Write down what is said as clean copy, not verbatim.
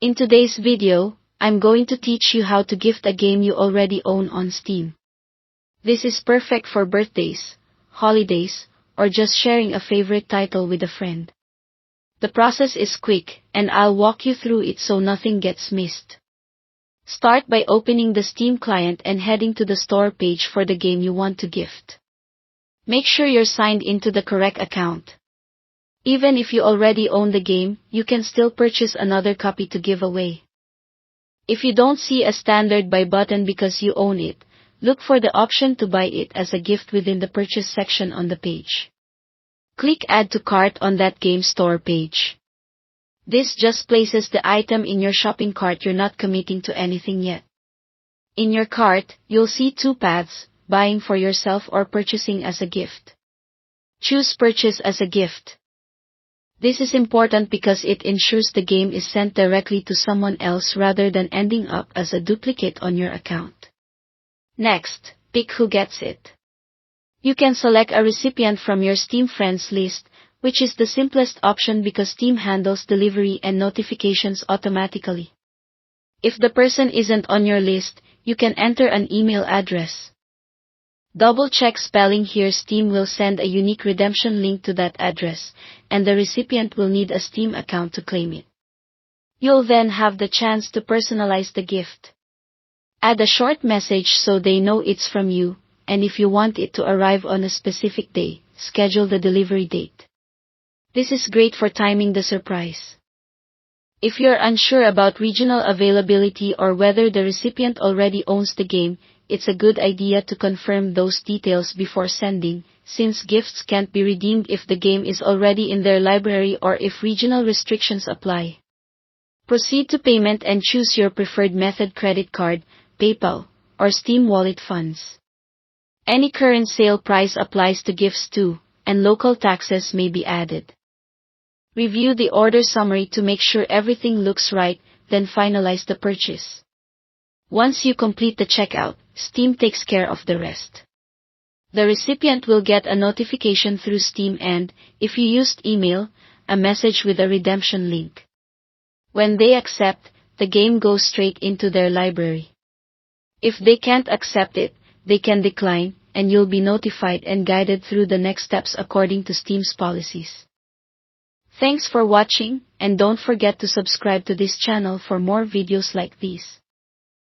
In today's video, I'm going to teach you how to gift a game you already own on Steam. This is perfect for birthdays, holidays, or just sharing a favorite title with a friend. The process is quick, and I'll walk you through it so nothing gets missed. Start by opening the Steam client and heading to the store page for the game you want to gift. Make sure you're signed into the correct account. Even if you already own the game, you can still purchase another copy to give away. If you don't see a standard buy button because you own it, look for the option to buy it as a gift within the purchase section on the page. Click Add to Cart on that game store page. This just places the item in your shopping cart. You're not committing to anything yet. In your cart, you'll see two paths, buying for yourself or purchasing as a gift. Choose Purchase as a gift. This is important because it ensures the game is sent directly to someone else rather than ending up as a duplicate on your account. Next, pick who gets it. You can select a recipient from your Steam friends list, which is the simplest option because Steam handles delivery and notifications automatically. If the person isn't on your list, you can enter an email address. Double-check spelling here. Steam will send a unique redemption link to that address, and the recipient will need a Steam account to claim it. You'll then have the chance to personalize the gift. Add a short message so they know it's from you, and if you want it to arrive on a specific day, schedule the delivery date. This is great for timing the surprise. If you're unsure about regional availability or whether the recipient already owns the game, it's a good idea to confirm those details before sending, since gifts can't be redeemed if the game is already in their library or if regional restrictions apply. Proceed to payment and choose your preferred method: credit card, PayPal, or Steam Wallet funds. Any current sale price applies to gifts too, and local taxes may be added. Review the order summary to make sure everything looks right, then finalize the purchase. Once you complete the checkout, Steam takes care of the rest. The recipient will get a notification through Steam and, if you used email, a message with a redemption link. When they accept, the game goes straight into their library. If they can't accept it, they can decline, and you'll be notified and guided through the next steps according to Steam's policies. Thanks for watching, and don't forget to subscribe to this channel for more videos like these.